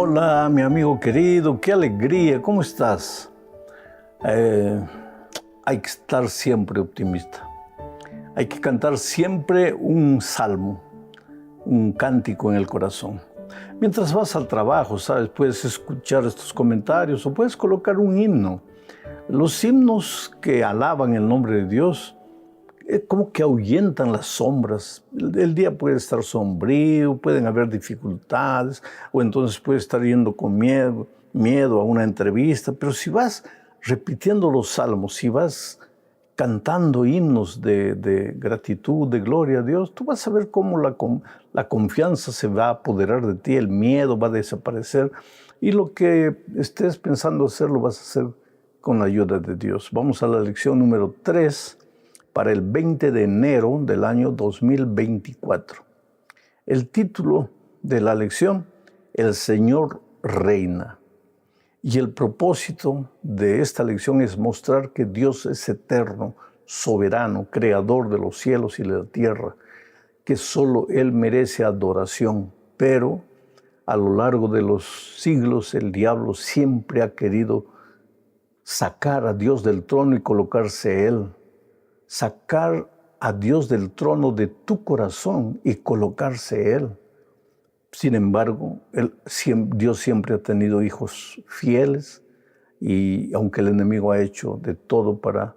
Hola, mi amigo querido, qué alegría, ¿cómo estás? Hay que estar siempre optimista. Hay que cantar siempre un salmo, un cántico en el corazón. Mientras vas al trabajo, ¿sabes? Puedes escuchar estos comentarios o puedes colocar un himno. Los himnos que alaban el nombre de Dios como que ahuyentan las sombras. El día puede estar sombrío, pueden haber dificultades, o entonces puedes estar yendo con miedo a una entrevista, pero si vas repitiendo los salmos, si vas cantando himnos de gratitud, de gloria a Dios, tú vas a ver cómo la confianza se va a apoderar de ti, el miedo va a desaparecer, y lo que estés pensando hacer, lo vas a hacer con la ayuda de Dios. Vamos a la lección número 3, para el 20 de enero del año 2024. El título de la lección, El Señor reina. Y el propósito de esta lección es mostrar que Dios es eterno, soberano, creador de los cielos y de la tierra, que solo Él merece adoración, pero a lo largo de los siglos el diablo siempre ha querido sacar a Dios del trono y colocarse Él. Sacar a Dios del trono de tu corazón y colocarse Él. Sin embargo, Dios siempre ha tenido hijos fieles y aunque el enemigo ha hecho de todo para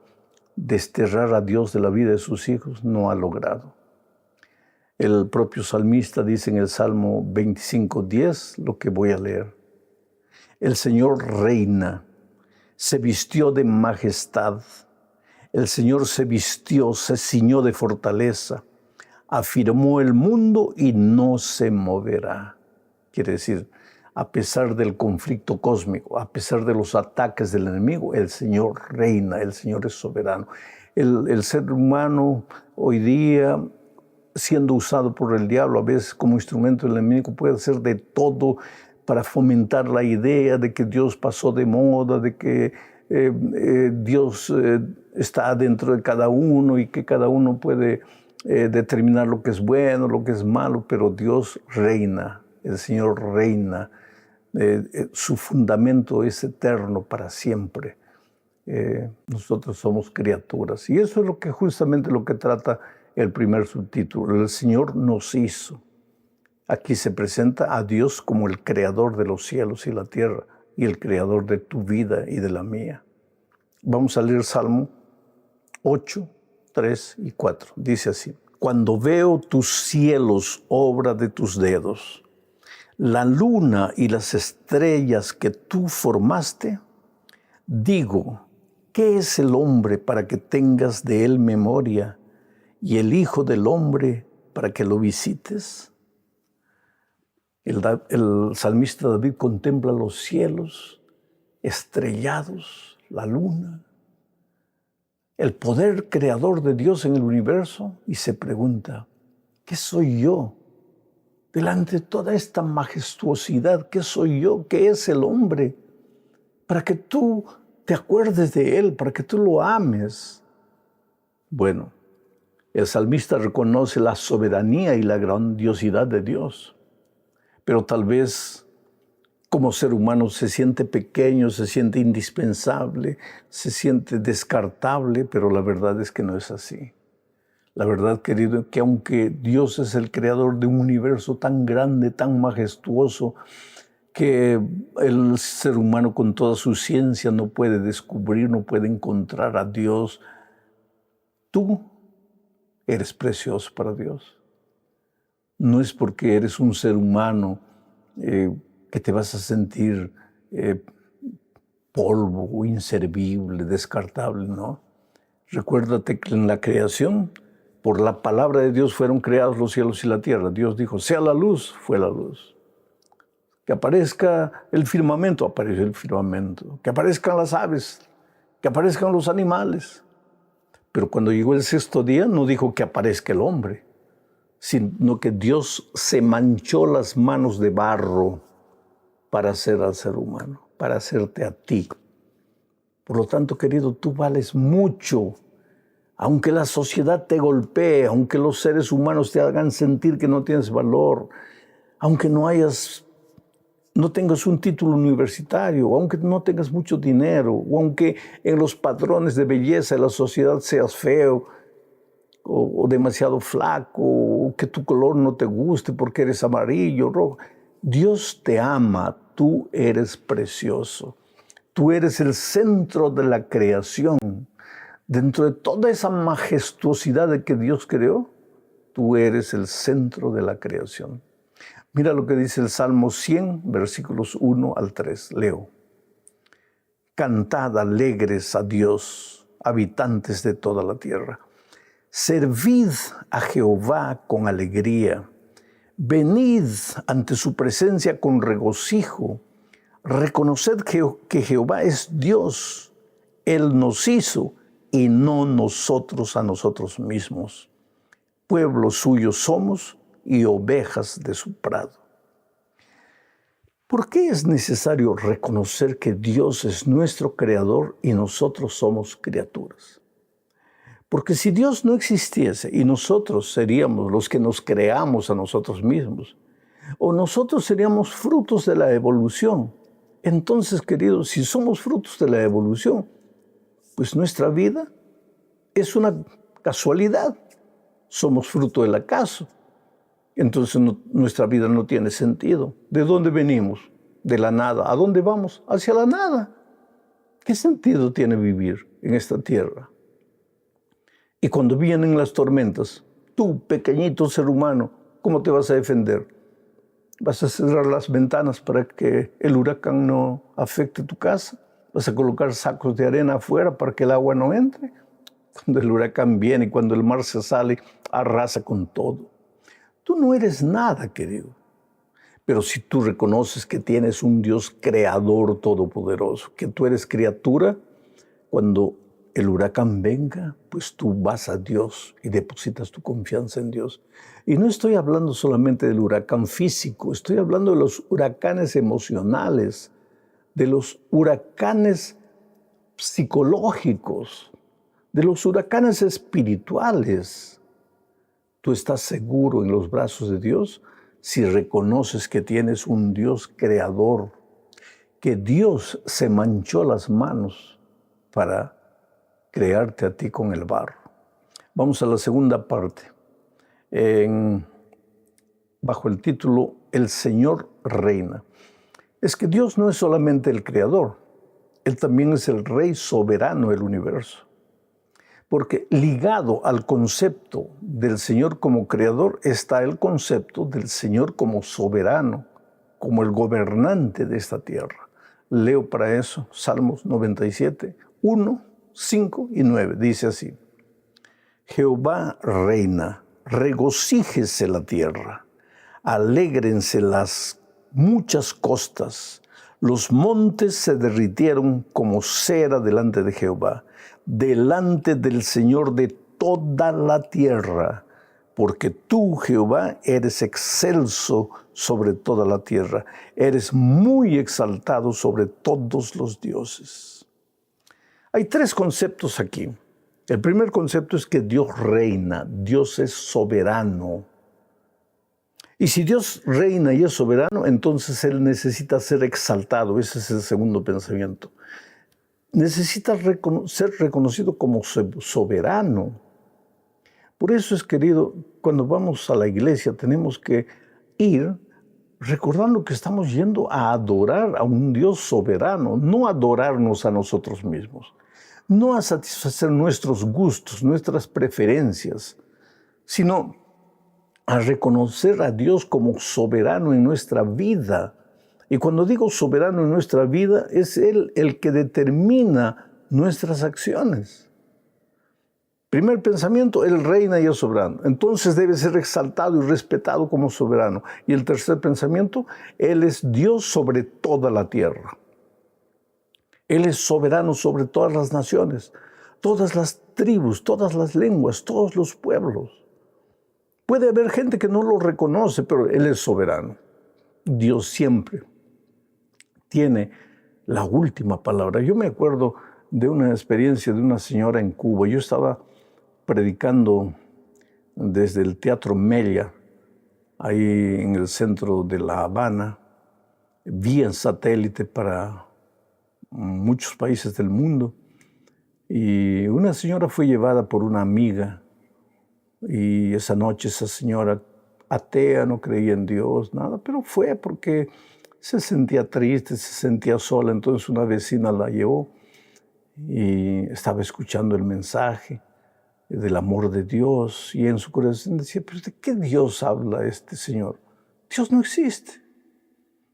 desterrar a Dios de la vida de sus hijos, no ha logrado. El propio salmista dice en el Salmo 25:10 lo que voy a leer. El Señor reina, se vistió de majestad. El Señor se vistió, se ciñó de fortaleza, afirmó el mundo y no se moverá. Quiere decir, a pesar del conflicto cósmico, a pesar de los ataques del enemigo, el Señor reina, el Señor es soberano. El ser humano hoy día, siendo usado por el diablo, a veces como instrumento del enemigo, puede hacer de todo para fomentar la idea de que Dios pasó de moda, de que Dios está dentro de cada uno y que cada uno puede determinar lo que es bueno, lo que es malo, pero Dios reina, el Señor reina, su fundamento es eterno para siempre. Nosotros somos criaturas y eso es justamente lo que trata el primer subtítulo, el Señor nos hizo. Aquí se presenta a Dios como el creador de los cielos y la tierra y el creador de tu vida y de la mía. Vamos a leer Salmo 8, 3 y 4. Dice así: Cuando veo tus cielos, obra de tus dedos, la luna y las estrellas que tú formaste, digo, ¿qué es el hombre para que tengas de él memoria y el hijo del hombre para que lo visites? El salmista David contempla los cielos estrellados, la luna, el poder creador de Dios en el universo y se pregunta, ¿qué soy yo? Delante de toda esta majestuosidad, ¿qué soy yo? ¿Qué es el hombre? Para que tú te acuerdes de él, para que tú lo ames. Bueno, el salmista reconoce la soberanía y la grandiosidad de Dios. Pero tal vez como ser humano se siente pequeño, se siente indispensable, se siente descartable, pero la verdad es que no es así. La verdad, querido, es que aunque Dios es el creador de un universo tan grande, tan majestuoso, que el ser humano con toda su ciencia no puede descubrir, no puede encontrar a Dios, tú eres precioso para Dios. No es porque eres un ser humano que te vas a sentir polvo o inservible, descartable, ¿no? Recuérdate que en la creación, por la palabra de Dios fueron creados los cielos y la tierra. Dios dijo, sea la luz, fue la luz. Que aparezca el firmamento, apareció el firmamento. Que aparezcan las aves, que aparezcan los animales. Pero cuando llegó el sexto día, no dijo que aparezca el hombre, sino que Dios se manchó las manos de barro para hacer al ser humano, para hacerte a ti. Por lo tanto, querido, tú vales mucho. Aunque la sociedad te golpee, aunque los seres humanos te hagan sentir que no tienes valor, aunque no hayas no tengas un título universitario, o aunque no tengas mucho dinero, o aunque en los patrones de belleza de la sociedad seas feo, o demasiado flaco, o que tu color no te guste porque eres amarillo, rojo. Dios te ama, tú eres precioso. Tú eres el centro de la creación. Dentro de toda esa majestuosidad de que Dios creó, tú eres el centro de la creación. Mira lo que dice el Salmo 100, versículos 1 al 3. Leo. Cantad alegres a Dios, habitantes de toda la tierra. Servid a Jehová con alegría. Venid ante su presencia con regocijo. Reconoced que Jehová es Dios. Él nos hizo y no nosotros a nosotros mismos. Pueblo suyo somos y ovejas de su prado. ¿Por qué es necesario reconocer que Dios es nuestro creador y nosotros somos criaturas? Porque si Dios no existiese y nosotros seríamos los que nos creamos a nosotros mismos, o nosotros seríamos frutos de la evolución, entonces, queridos, si somos frutos de la evolución, pues nuestra vida es una casualidad. Somos fruto del acaso. Entonces nuestra vida no tiene sentido. ¿De dónde venimos? De la nada. ¿A dónde vamos? Hacia la nada. ¿Qué sentido tiene vivir en esta tierra? Y cuando vienen las tormentas, tú, pequeñito ser humano, ¿cómo te vas a defender? ¿Vas a cerrar las ventanas para que el huracán no afecte tu casa? ¿Vas a colocar sacos de arena afuera para que el agua no entre? Cuando el huracán viene y cuando el mar se sale, arrasa con todo. Tú no eres nada, querido. Pero si tú reconoces que tienes un Dios creador todopoderoso, que tú eres criatura, cuando el huracán venga, pues tú vas a Dios y depositas tu confianza en Dios. Y no estoy hablando solamente del huracán físico, estoy hablando de los huracanes emocionales, de los huracanes psicológicos, de los huracanes espirituales. Tú estás seguro en los brazos de Dios si reconoces que tienes un Dios creador, que Dios se manchó las manos para crearte a ti con el barro. Vamos a la segunda parte, bajo el título El Señor reina. Es que Dios no es solamente el creador, Él también es el Rey soberano del universo. Porque ligado al concepto del Señor como creador está el concepto del Señor como soberano, como el gobernante de esta tierra. Leo para eso Salmos 97, 1, 5 y 9. Dice así: Jehová reina, regocíjese la tierra, alégrense las muchas costas. Los montes se derritieron como cera delante de Jehová, delante del Señor de toda la tierra, porque tú, Jehová, eres excelso sobre toda la tierra, eres muy exaltado sobre todos los dioses. Hay tres conceptos aquí. El primer concepto es que Dios reina, Dios es soberano. Y si Dios reina y es soberano, entonces Él necesita ser exaltado. Ese es el segundo pensamiento. Necesita ser reconocido como soberano. Por eso es, querido, cuando vamos a la iglesia tenemos que ir recordando que estamos yendo a adorar a un Dios soberano, no a adorarnos a nosotros mismos, no a satisfacer nuestros gustos, nuestras preferencias, sino a reconocer a Dios como soberano en nuestra vida. Y cuando digo soberano en nuestra vida, es Él el que determina nuestras acciones. Primer pensamiento, Él reina y es soberano. Entonces debe ser exaltado y respetado como soberano. Y el tercer pensamiento, Él es Dios sobre toda la tierra. Él es soberano sobre todas las naciones, todas las tribus, todas las lenguas, todos los pueblos. Puede haber gente que no lo reconoce, pero Él es soberano. Dios siempre tiene la última palabra. Yo me acuerdo de una experiencia de una señora en Cuba. Yo estaba predicando desde el Teatro Mella, ahí en el centro de La Habana, vía satélite para muchos países del mundo. Y una señora fue llevada por una amiga y esa noche esa señora atea, no creía en Dios, nada, pero fue porque se sentía triste, se sentía sola. Entonces una vecina la llevó y estaba escuchando el mensaje del amor de Dios y en su corazón decía, pero ¿de qué Dios habla este señor? Dios no existe.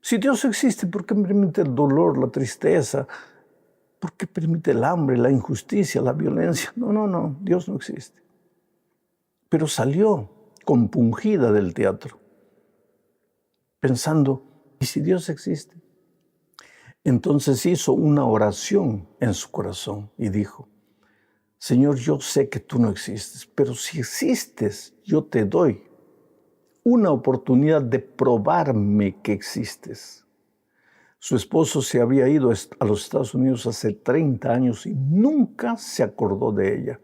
Si Dios existe, ¿por qué permite el dolor, la tristeza? ¿Por qué permite el hambre, la injusticia, la violencia? No, Dios no existe. Pero salió compungida del teatro, pensando, ¿y si Dios existe? Entonces hizo una oración en su corazón y dijo, Señor, yo sé que tú no existes, pero si existes, yo te doy una oportunidad de probarme que existes. Su esposo se había ido a los Estados Unidos hace 30 años y nunca se acordó de ella.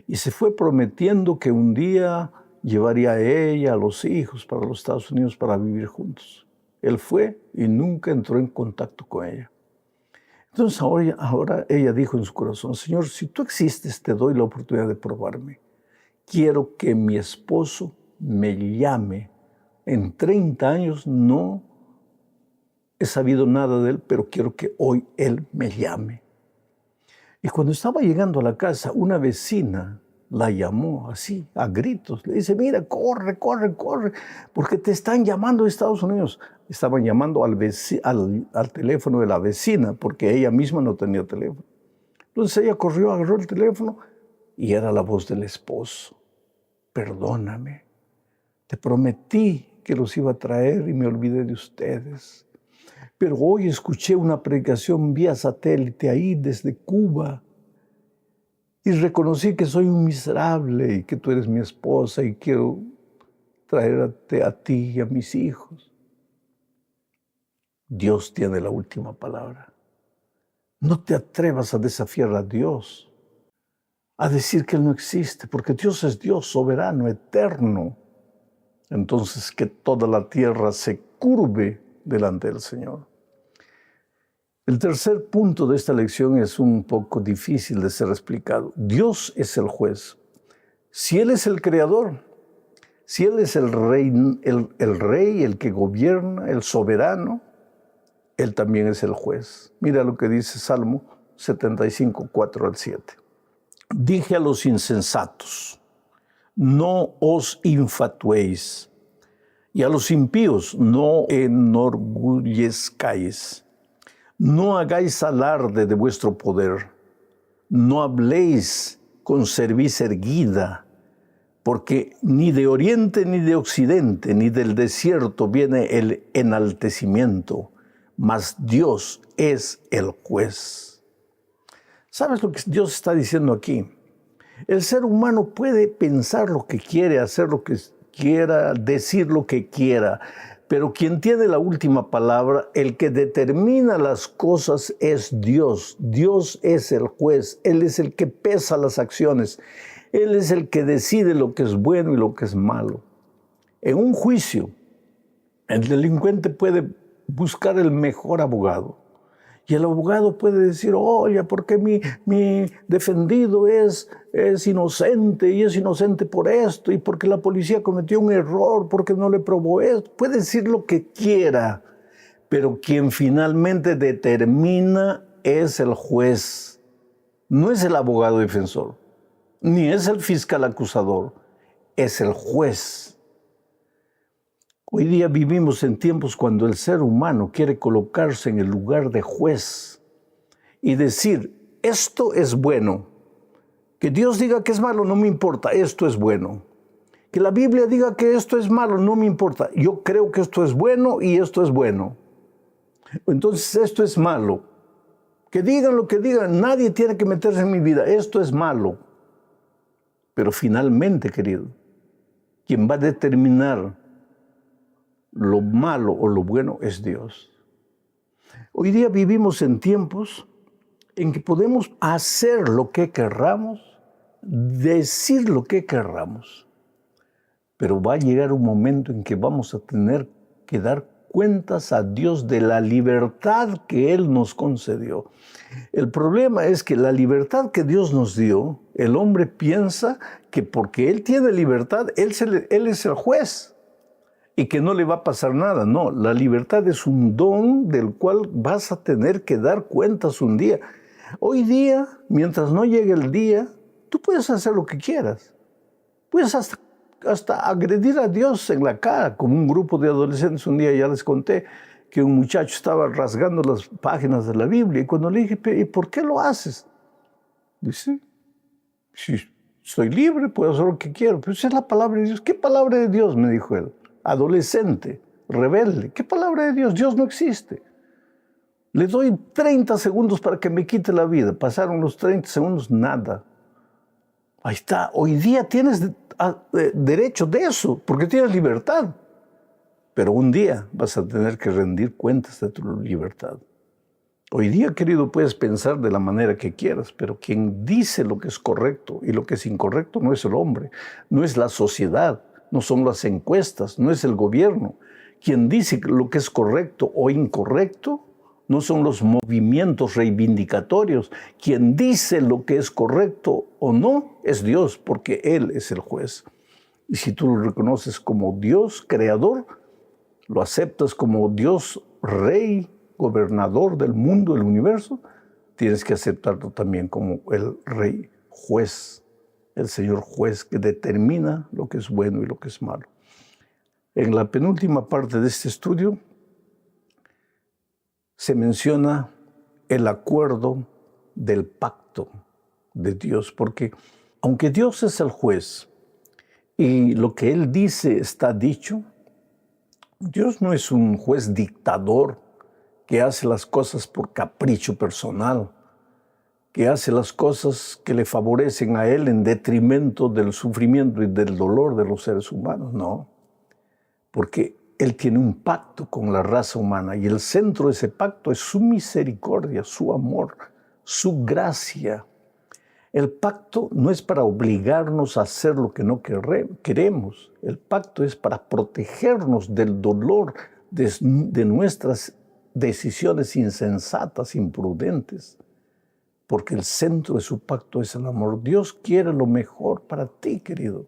Y se fue prometiendo que un día llevaría a ella, a los hijos, para los Estados Unidos para vivir juntos. Él fue y nunca entró en contacto con ella. Entonces ahora ella dijo en su corazón, Señor, si tú existes, te doy la oportunidad de probarme. Quiero que mi esposo me llame. En 30 años no he sabido nada de él, pero quiero que hoy él me llame. Y cuando estaba llegando a la casa, una vecina la llamó así, a gritos. Le dice, mira, corre, porque te están llamando de Estados Unidos. Estaban llamando al teléfono de la vecina, porque ella misma no tenía teléfono. Entonces ella corrió, agarró el teléfono y era la voz del esposo. Perdóname, te prometí que los iba a traer y me olvidé de ustedes. Pero hoy escuché una predicación vía satélite ahí desde Cuba y reconocí que soy un miserable y que tú eres mi esposa y quiero traerte a ti y a mis hijos. Dios tiene la última palabra. No te atrevas a desafiar a Dios, a decir que Él no existe, porque Dios es Dios soberano, eterno. Entonces que toda la tierra se curve delante del Señor. El tercer punto de esta lección es un poco difícil de ser explicado. Dios es el juez. Si Él es el creador, si Él es el rey, el que gobierna, el soberano, Él también es el juez. Mira lo que dice Salmo 75, 4 al 7. Dije a los insensatos, no os infatuéis, y a los impíos, no enorgullezcáis. No hagáis alarde de vuestro poder, no habléis con cerviz erguida, porque ni de oriente ni de occidente ni del desierto viene el enaltecimiento, mas Dios es el juez. ¿Sabes lo que Dios está diciendo aquí? El ser humano puede pensar lo que quiere, hacer lo que quiera, decir lo que quiera, pero quien tiene la última palabra, el que determina las cosas es Dios. Dios es el juez, Él es el que pesa las acciones, Él es el que decide lo que es bueno y lo que es malo. En un juicio, el delincuente puede buscar el mejor abogado. Y el abogado puede decir, oye, ¿por qué mi defendido es inocente y es inocente por esto? Y porque la policía cometió un error, porque no le probó esto. Puede decir lo que quiera, pero quien finalmente determina es el juez. No es el abogado defensor, ni es el fiscal acusador, es el juez. Hoy día vivimos en tiempos cuando el ser humano quiere colocarse en el lugar de juez y decir, esto es bueno. Que Dios diga que es malo, no me importa, esto es bueno. Que la Biblia diga que esto es malo, no me importa. Yo creo que esto es bueno y esto es bueno. Entonces esto es malo. Que digan lo que digan, nadie tiene que meterse en mi vida, esto es malo. Pero finalmente, querido, quien va a determinar lo malo o lo bueno es Dios. Hoy día vivimos en tiempos en que podemos hacer lo que querramos, decir lo que querramos, pero va a llegar un momento en que vamos a tener que dar cuentas a Dios de la libertad que Él nos concedió. El problema es que la libertad que Dios nos dio, el hombre piensa que porque Él tiene libertad, Él es el juez y que no le va a pasar nada. No, la libertad es un don del cual vas a tener que dar cuentas un día. Hoy día, mientras no llegue el día, tú puedes hacer lo que quieras. Puedes hasta agredir a Dios en la cara, como un grupo de adolescentes. Un día ya les conté que un muchacho estaba rasgando las páginas de la Biblia, y cuando le dije, ¿y por qué lo haces? Dice, si soy libre, puedo hacer lo que quiero. Pero esa es la palabra de Dios. ¿Qué palabra de Dios? Me dijo él. Adolescente, rebelde. ¿Qué palabra de Dios? Dios no existe. Le doy 30 segundos para que me quite la vida. Pasaron los 30 segundos, nada. Ahí está. Hoy día tienes derecho de eso, porque tienes libertad. Pero un día vas a tener que rendir cuentas de tu libertad. Hoy día, querido, puedes pensar de la manera que quieras, pero quien dice lo que es correcto y lo que es incorrecto no es el hombre, no es la sociedad, no son las encuestas, no es el gobierno. Quien dice lo que es correcto o incorrecto no son los movimientos reivindicatorios. Quien dice lo que es correcto o no es Dios, porque Él es el juez. Y si tú lo reconoces como Dios creador, lo aceptas como Dios rey, gobernador del mundo, del universo, tienes que aceptarlo también como el rey juez, el Señor juez que determina lo que es bueno y lo que es malo. En la penúltima parte de este estudio se menciona el acuerdo del pacto de Dios, porque aunque Dios es el juez y lo que Él dice está dicho, Dios no es un juez dictador que hace las cosas por capricho personal, que hace las cosas que le favorecen a Él en detrimento del sufrimiento y del dolor de los seres humanos. No, porque Él tiene un pacto con la raza humana y el centro de ese pacto es su misericordia, su amor, su gracia. El pacto no es para obligarnos a hacer lo que no queremos. El pacto es para protegernos del dolor de nuestras decisiones insensatas, imprudentes. Porque el centro de su pacto es el amor. Dios quiere lo mejor para ti, querido.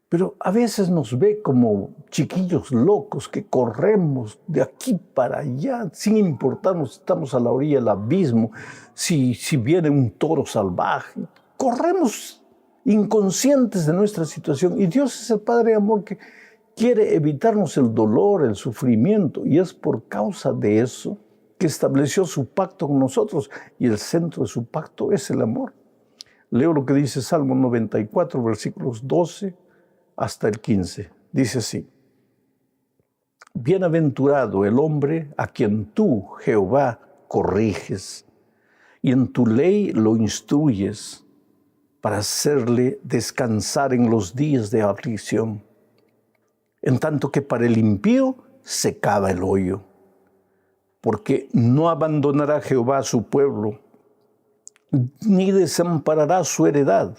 Pero a veces nos ve como chiquillos locos que corremos de aquí para allá, sin importarnos si estamos a la orilla del abismo, si viene un toro salvaje. Corremos inconscientes de nuestra situación. Y Dios es el Padre de amor que quiere evitarnos el dolor, el sufrimiento. Y es por causa de eso que estableció su pacto con nosotros. Y el centro de su pacto es el amor. Leo lo que dice Salmo 94, versículos 12 hasta el 15. Dice así: Bienaventurado el hombre a quien tú, Jehová, corriges, y en tu ley lo instruyes para hacerle descansar en los días de aflicción. En tanto que para el impío se cava el hoyo, porque no abandonará Jehová a su pueblo, ni desamparará su heredad,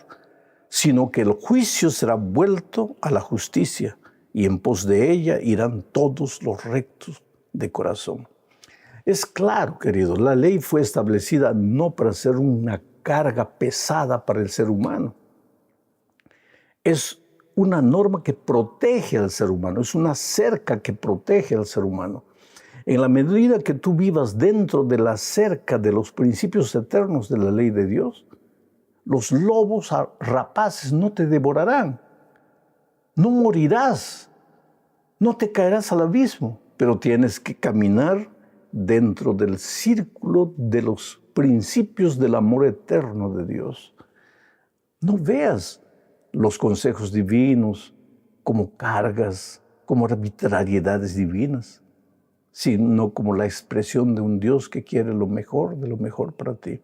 sino que el juicio será vuelto a la justicia, y en pos de ella irán todos los rectos de corazón. Es claro, querido, la ley fue establecida no para ser una carga pesada para el ser humano. Es una norma que protege al ser humano, es una cerca que protege al ser humano. En la medida que tú vivas dentro de la cerca de los principios eternos de la ley de Dios, los lobos rapaces no te devorarán, no morirás, no te caerás al abismo, pero tienes que caminar dentro del círculo de los principios del amor eterno de Dios. No veas los consejos divinos como cargas, como arbitrariedades divinas, sino como la expresión de un Dios que quiere lo mejor de lo mejor para ti.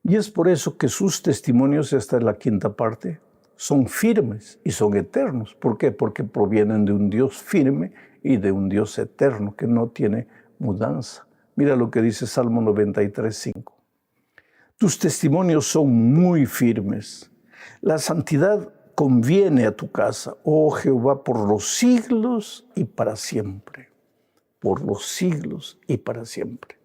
Y es por eso que sus testimonios, esta es la quinta parte, son firmes y son eternos. ¿Por qué? Porque provienen de un Dios firme y de un Dios eterno que no tiene mudanza. Mira lo que dice Salmo 93:5. Tus testimonios son muy firmes. La santidad conviene a tu casa, oh Jehová, por los siglos y para siempre. por los siglos y para siempre.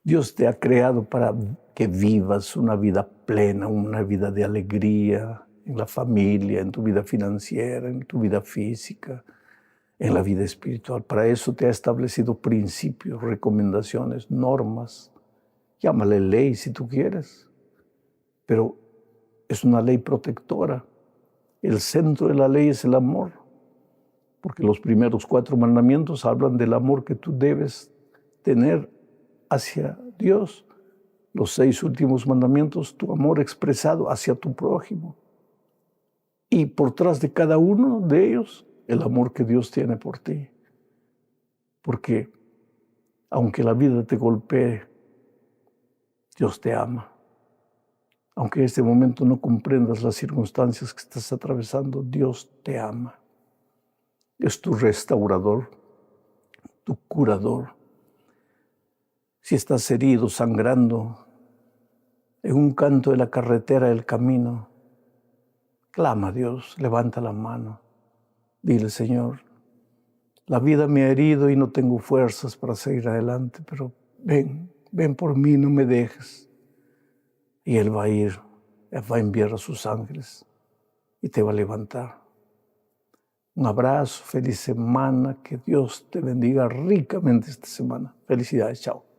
Dios te ha creado para que vivas una vida plena, una vida de alegría en la familia, en tu vida financiera, en tu vida física, en la vida espiritual. Para eso te ha establecido principios, recomendaciones, normas. Llámale ley si tú quieres, pero es una ley protectora. El centro de la ley es el amor, porque los primeros 4 mandamientos hablan del amor que tú debes tener hacia Dios. Los 6 últimos mandamientos, tu amor expresado hacia tu prójimo. Y por tras de cada uno de ellos, el amor que Dios tiene por ti. Porque aunque la vida te golpee, Dios te ama. Aunque en este momento no comprendas las circunstancias que estás atravesando, Dios te ama. Es tu restaurador, tu curador. Si estás herido, sangrando, en un canto de la carretera del camino, clama a Dios, levanta la mano. Dile, Señor, la vida me ha herido y no tengo fuerzas para seguir adelante, pero ven por mí, no me dejes. Y Él va a ir, Él va a enviar a sus ángeles y te va a levantar. Un abrazo, feliz semana, que Dios te bendiga ricamente esta semana. Felicidades, chao.